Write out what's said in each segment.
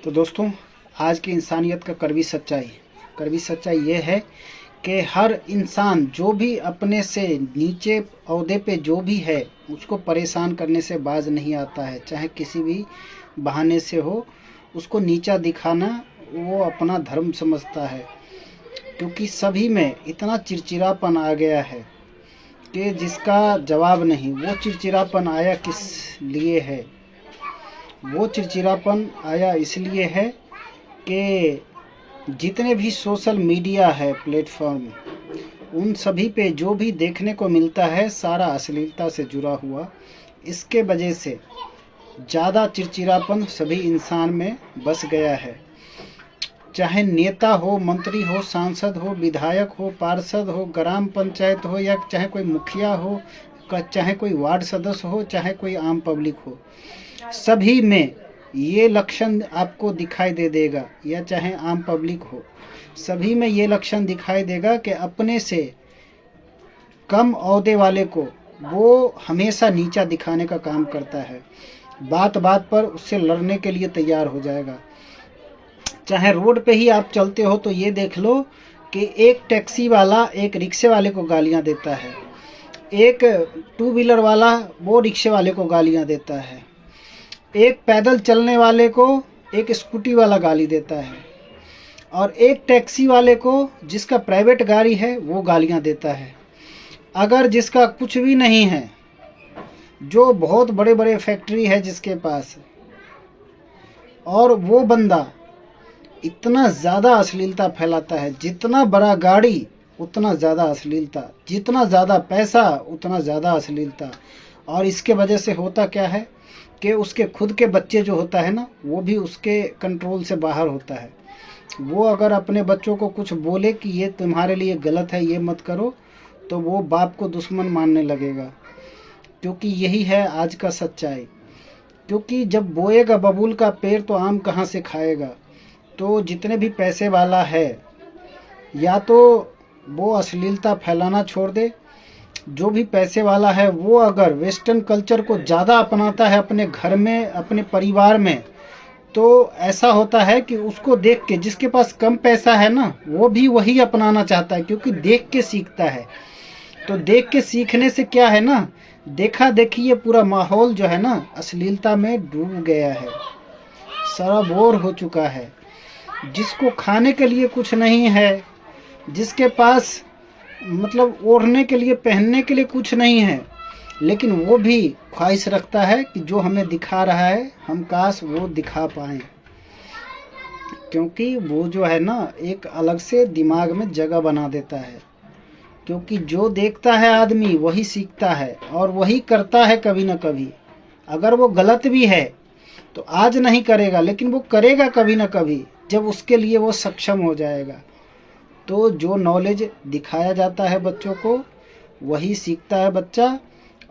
तो दोस्तों, आज की इंसानियत का कड़वी सच्चाई ये है कि हर इंसान जो भी अपने से नीचे ओहदे पे जो भी है उसको परेशान करने से बाज नहीं आता है। चाहे किसी भी बहाने से हो, उसको नीचा दिखाना वो अपना धर्म समझता है। क्योंकि सभी में इतना चिड़चिड़ापन आ गया है कि जिसका जवाब नहीं। वो चिड़चिड़ापन आया किस लिए है? वो चिड़चिड़ापन आया इसलिए है कि जितने भी सोशल मीडिया है प्लेटफॉर्म, उन सभी पे जो भी देखने को मिलता है सारा अश्लीलता से जुड़ा हुआ। इसके वजह से ज़्यादा चिड़चिड़ापन सभी इंसान में बस गया है। चाहे नेता हो, मंत्री हो, सांसद हो, विधायक हो, पार्षद हो, ग्राम पंचायत हो, या चाहे कोई मुखिया हो, चाहे कोई वार्ड सदस्य हो, चाहे कोई आम पब्लिक हो, सभी में ये लक्षण आपको दिखाई दे देगा। या चाहे आम पब्लिक हो, सभी में ये लक्षण दिखाई देगा कि अपने से कम ओहदे वाले को वो हमेशा नीचा दिखाने का काम करता है। बात बात पर उससे लड़ने के लिए तैयार हो जाएगा। चाहे रोड पे ही आप चलते हो तो ये देख लो कि एक टैक्सी वाला एक रिक्शे वाले को गालियां देता है, एक टू व्हीलर वाला वो रिक्शे वाले को गालियां देता है, एक पैदल चलने वाले को एक स्कूटी वाला गाली देता है, और एक टैक्सी वाले को जिसका प्राइवेट गाड़ी है वो गालियां देता है। अगर जिसका कुछ भी नहीं है, जो बहुत बड़े बड़े फैक्ट्री है जिसके पास, और वो बंदा इतना ज़्यादा अश्लीलता फैलाता है, जितना बड़ा गाड़ी उतना ज़्यादा अश्लीलता, जितना ज़्यादा पैसा उतना ज़्यादा अश्लीलता। और इसके वजह से होता क्या है कि उसके खुद के बच्चे जो होता है ना, वो भी उसके कंट्रोल से बाहर होता है। वो अगर अपने बच्चों को कुछ बोले कि ये तुम्हारे लिए गलत है, ये मत करो, तो वो बाप को दुश्मन मानने लगेगा। क्योंकि यही है आज का सच्चाई। क्योंकि जब बोएगा बबूल का पेड़ तो आम कहाँ से खाएगा। तो जितने भी पैसे वाला है, या तो वो अश्लीलता फैलाना छोड़ दे। जो भी पैसे वाला है वो अगर वेस्टर्न कल्चर को ज़्यादा अपनाता है अपने घर में, अपने परिवार में, तो ऐसा होता है कि उसको देख के जिसके पास कम पैसा है ना, वो भी वही अपनाना चाहता है। क्योंकि देख के सीखता है। तो देख के सीखने से क्या है ना, देखा देखी ये पूरा माहौल जो है ना अश्लीलता में डूब गया है, सराबोर हो चुका है। जिसको खाने के लिए कुछ नहीं है, जिसके पास मतलब ओढ़ने के लिए, पहनने के लिए कुछ नहीं है, लेकिन वो भी ख्वाहिश रखता है कि जो हमें दिखा रहा है हम काश वो दिखा पाएं। क्योंकि वो जो है ना एक अलग से दिमाग में जगह बना देता है। क्योंकि जो देखता है आदमी वही सीखता है और वही करता है कभी ना कभी। अगर वो गलत भी है तो आज नहीं करेगा, लेकिन वो करेगा कभी ना कभी, जब उसके लिए वो सक्षम हो जाएगा। तो जो नॉलेज दिखाया जाता है बच्चों को वही सीखता है बच्चा।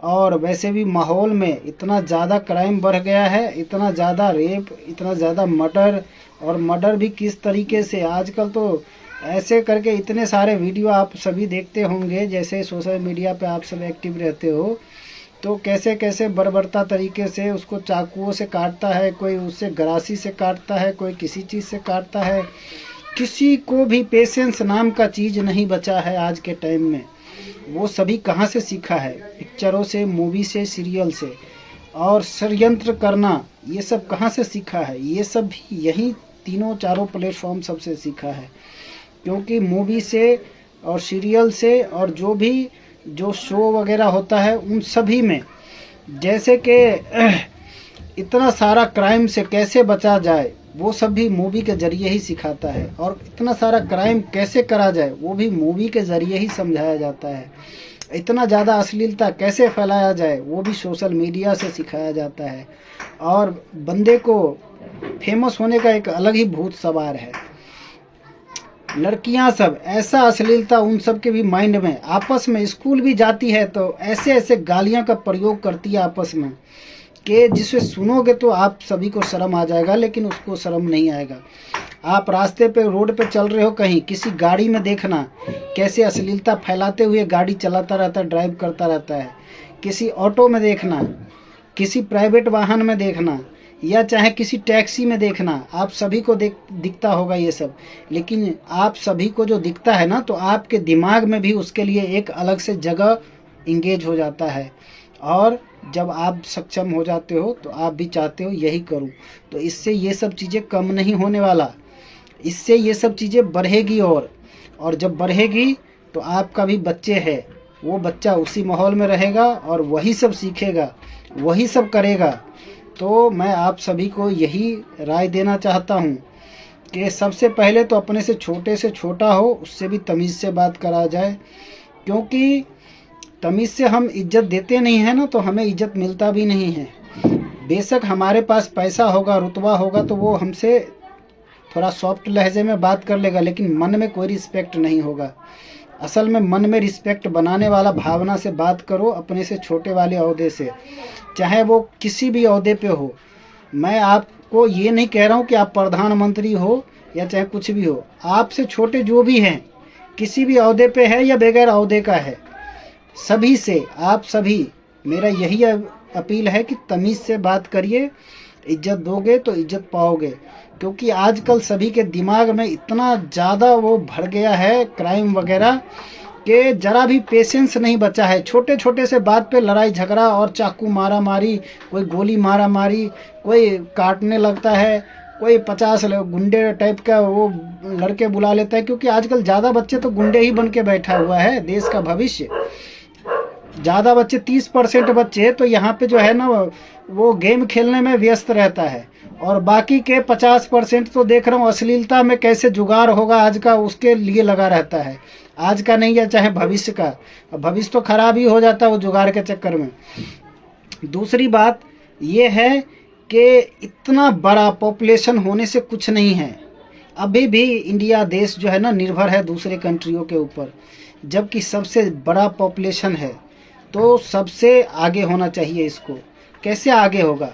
और वैसे भी माहौल में इतना ज़्यादा क्राइम बढ़ गया है, इतना ज़्यादा रेप, इतना ज़्यादा मर्डर, और मर्डर भी किस तरीके से आजकल तो ऐसे करके इतने सारे वीडियो आप सभी देखते होंगे। जैसे सोशल मीडिया पे आप सब एक्टिव रहते हो, तो कैसे कैसे बर्बरता तरीके से उसको चाकुओं से काटता है, कोई उससे गरासी से काटता है, कोई किसी चीज़ से काटता है। किसी को भी पेशेंस नाम का चीज़ नहीं बचा है आज के टाइम में। वो सभी कहाँ से सीखा है? पिक्चरों से, मूवी से, सीरियल से। और षड्यंत्र करना ये सब कहाँ से सीखा है? ये सब भी यही तीनों चारों प्लेटफॉर्म सबसे सीखा है। क्योंकि मूवी से और सीरियल से और जो शो वगैरह होता है उन सभी में, जैसे कि इतना सारा क्राइम से कैसे बचा जाए वो सब भी मूवी के ज़रिए ही सिखाता है। और इतना सारा क्राइम कैसे करा जाए वो भी मूवी के ज़रिए ही समझाया जाता है। इतना ज़्यादा अश्लीलता कैसे फैलाया जाए वो भी सोशल मीडिया से सिखाया जाता है। और बंदे को फेमस होने का एक अलग ही भूत सवार है। लड़कियां सब ऐसा अश्लीलता उन सब के भी माइंड में, आपस में स्कूल भी जाती है तो ऐसे ऐसे गालियां का प्रयोग करती है आपस में कि जिसे सुनोगे तो आप सभी को शर्म आ जाएगा, लेकिन उसको शर्म नहीं आएगा। आप रास्ते पे, रोड पे चल रहे हो, कहीं किसी गाड़ी में देखना कैसे अश्लीलता फैलाते हुए गाड़ी चलाता रहता है, ड्राइव करता रहता है। किसी ऑटो में देखना, किसी प्राइवेट वाहन में देखना या चाहे किसी टैक्सी में देखना, आप सभी को दिखता होगा ये सब। लेकिन आप सभी को जो दिखता है ना, तो आपके दिमाग में भी उसके लिए एक अलग से जगह इंगेज हो जाता है। और जब आप सक्षम हो जाते हो तो आप भी चाहते हो यही करूं, तो इससे ये सब चीज़ें कम नहीं होने वाला, इससे ये सब चीज़ें बढ़ेगी। और जब बढ़ेगी तो आपका भी बच्चे है, वो बच्चा उसी माहौल में रहेगा और वही सब सीखेगा, वही सब करेगा। तो मैं आप सभी को यही राय देना चाहता हूँ कि सबसे पहले तो अपने से छोटा हो, उससे भी तमीज़ से बात करा जाए, क्योंकि तमीज़ से हम इज्जत देते नहीं हैं ना, तो हमें इज्जत मिलता भी नहीं है। बेशक हमारे पास पैसा होगा, रुतबा होगा, तो वो हमसे थोड़ा सॉफ्ट लहजे में बात कर लेगा, लेकिन मन में कोई रिस्पेक्ट नहीं होगा। असल में मन में रिस्पेक्ट बनाने वाला भावना से बात करो, अपने से छोटे वाले ओहदे से, चाहे वो किसी भी ओहदे पे हो। मैं आपको ये नहीं कह रहा हूँ कि आप प्रधानमंत्री हो या चाहे कुछ भी हो, आपसे छोटे जो भी हैं, किसी भी ओहदे पे है या बगैर ओहदे का है, सभी से, आप सभी, मेरा यही अपील है कि तमीज़ से बात करिए। इज्जत दोगे तो इज्जत पाओगे, क्योंकि आजकल सभी के दिमाग में इतना ज़्यादा वो भर गया है क्राइम वगैरह कि जरा भी पेशेंस नहीं बचा है। छोटे छोटे से बात पे लड़ाई झगड़ा और चाकू मारा मारी, कोई गोली मारा मारी, कोई काटने लगता है, कोई 50 गुंडे टाइप का वो लड़के बुला लेता है, क्योंकि आजकल ज़्यादा बच्चे तो गुंडे ही बन के बैठा हुआ है देश का भविष्य। ज़्यादा बच्चे 30% बच्चे तो यहाँ पे जो है ना, वो गेम खेलने में व्यस्त रहता है, और बाकी के 50% तो देख रहा हूँ अश्लीलता में कैसे जुगाड़ होगा आज का, उसके लिए लगा रहता है। आज का नहीं है, चाहे भविष्य का, भविष्य तो खराब ही हो जाता है वो जुगाड़ के चक्कर में। दूसरी बात ये है कि इतना बड़ा पॉपुलेशन होने से कुछ नहीं है। अभी भी इंडिया देश जो है ना, निर्भर है दूसरे कंट्रियों के ऊपर, जबकि सबसे बड़ा पॉपुलेशन है, तो सबसे आगे होना चाहिए। इसको कैसे आगे होगा?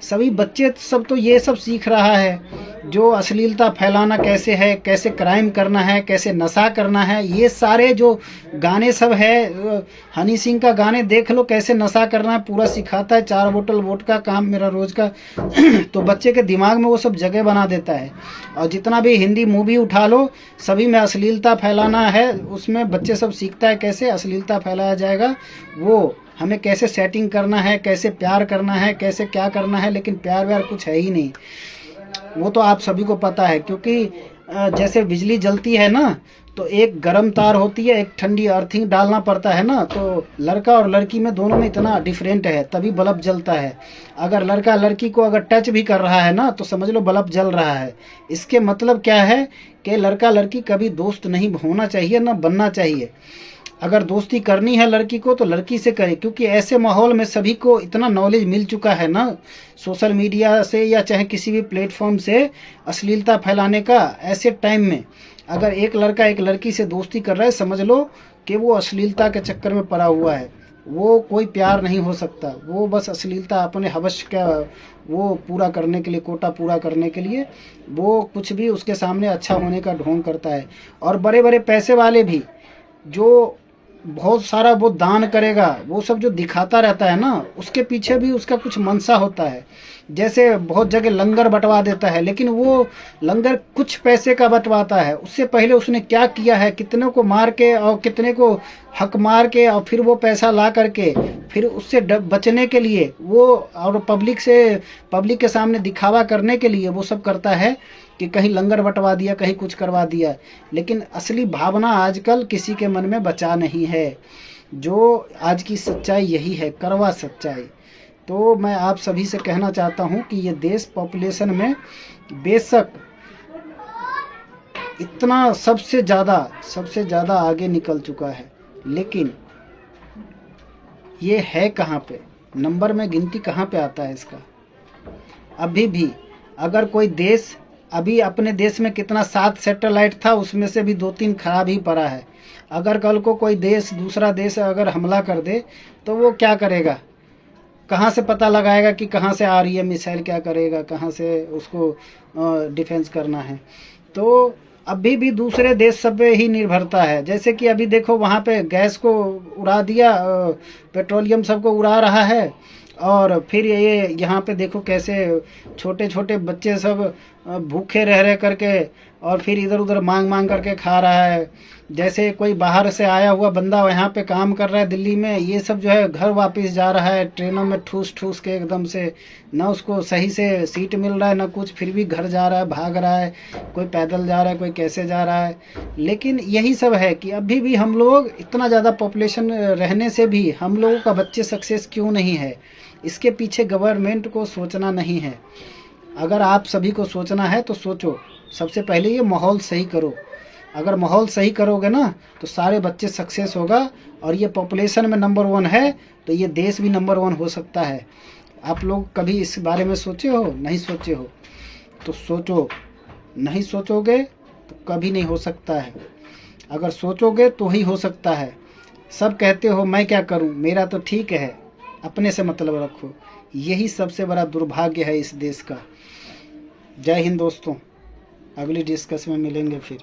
सभी बच्चे सब तो ये सब सीख रहा है, जो अश्लीलता फैलाना कैसे है, कैसे क्राइम करना है, कैसे नशा करना है, ये सारे जो गाने सब है, हनी सिंह का गाने देख लो, कैसे नशा करना है पूरा सिखाता है। 4 बोतल वोडका काम मेरा रोज का तो बच्चे के दिमाग में वो सब जगह बना देता है। और जितना भी हिंदी मूवी उठा लो, सभी में अश्लीलता फैलाना है, उसमें बच्चे सब सीखता है कैसे अश्लीलता फैलाया जाएगा, वो हमें कैसे सेटिंग करना है, कैसे प्यार करना है, कैसे क्या करना है। लेकिन प्यार व्यार कुछ है ही नहीं, वो तो आप सभी को पता है। क्योंकि जैसे बिजली जलती है ना, तो एक गर्म तार होती है, एक ठंडी अर्थिंग डालना पड़ता है ना, तो लड़का और लड़की में दोनों में इतना डिफरेंट है, तभी बल्ब जलता है। अगर लड़का लड़की को अगर टच भी कर रहा है ना, तो समझ लो बल्ब जल रहा है। इसके मतलब क्या है कि लड़का लड़की कभी दोस्त नहीं होना चाहिए, ना बनना चाहिए। अगर दोस्ती करनी है लड़की को तो लड़की से करे, क्योंकि ऐसे माहौल में सभी को इतना नॉलेज मिल चुका है ना, सोशल मीडिया से या चाहे किसी भी प्लेटफॉर्म से अश्लीलता फैलाने का। ऐसे टाइम में अगर एक लड़का एक लड़की से दोस्ती कर रहा है, समझ लो कि वो अश्लीलता के चक्कर में पड़ा हुआ है। वो कोई प्यार नहीं हो सकता, वो बस अश्लीलता अपने हवस का वो पूरा करने के लिए, कोटा पूरा करने के लिए वो कुछ भी उसके सामने अच्छा होने का ढोंग करता है। और बड़े बड़े पैसे वाले भी जो बहुत सारा वो दान करेगा, वो सब जो दिखाता रहता है ना, उसके पीछे भी उसका कुछ मंशा होता है। जैसे बहुत जगह लंगर बंटवा देता है, लेकिन वो लंगर कुछ पैसे का बंटवाता है, उससे पहले उसने क्या किया है, कितने को मार के और कितने को हक मार के, और फिर वो पैसा ला करके फिर उससे बचने के लिए वो, और पब्लिक के सामने दिखावा करने के लिए वो सब करता है कि कहीं लंगर बंटवा दिया, कहीं कुछ करवा दिया। लेकिन असली भावना आजकल किसी के मन में बचा नहीं है। जो आज की सच्चाई यही है, कड़वा सच्चाई। तो मैं आप सभी से कहना चाहता हूं कि ये देश पॉपुलेशन में बेशक इतना सबसे ज़्यादा आगे निकल चुका है, लेकिन ये है कहाँ पे, नंबर में गिनती कहाँ पे आता है इसका? अभी भी अगर कोई देश, अभी अपने देश में कितना 7 सैटेलाइट था, उसमें से भी 2-3 खराब ही पड़ा है। अगर कल को कोई देश, दूसरा देश अगर हमला कर दे तो वो क्या करेगा? कहाँ से पता लगाएगा कि कहाँ से आ रही है मिसाइल, क्या करेगा, कहाँ से उसको डिफेंस करना है? तो अभी भी दूसरे देश सब पे ही निर्भरता है। जैसे कि अभी देखो वहाँ पे गैस को उड़ा दिया, पेट्रोलियम सबको उड़ा रहा है, और फिर ये यहाँ पे देखो कैसे छोटे छोटे बच्चे सब भूखे रह रह करके और फिर इधर उधर मांग मांग करके खा रहा है। जैसे कोई बाहर से आया हुआ बंदा यहाँ पे काम कर रहा है दिल्ली में, ये सब जो है घर वापस जा रहा है ट्रेनों में ठूस ठूस के एकदम से, ना उसको सही से सीट मिल रहा है ना कुछ, फिर भी घर जा रहा है, भाग रहा है, कोई पैदल जा रहा है, कोई कैसे जा रहा है। लेकिन यही सब है कि अभी भी हम लोग इतना ज़्यादा पॉपुलेशन रहने से भी हम लोगों का बच्चे सक्सेस क्यों नहीं है, इसके पीछे गवर्नमेंट को सोचना नहीं है। अगर आप सभी को सोचना है तो सोचो, सबसे पहले ये माहौल सही करो। अगर माहौल सही करोगे ना तो सारे बच्चे सक्सेस होगा, और ये पॉपुलेशन में नंबर 1 है तो ये देश भी नंबर 1 हो सकता है। आप लोग कभी इस बारे में सोचे हो? नहीं सोचे हो तो सोचो, नहीं सोचोगे तो कभी नहीं हो सकता है, अगर सोचोगे तो ही हो सकता है। सब कहते हो मैं क्या करूं, मेरा तो ठीक है, अपने से मतलब रखो, यही सबसे बड़ा दुर्भाग्य है इस देश का। जय हिंद दोस्तों, अगली डिस्कस में मिलेंगे फिर।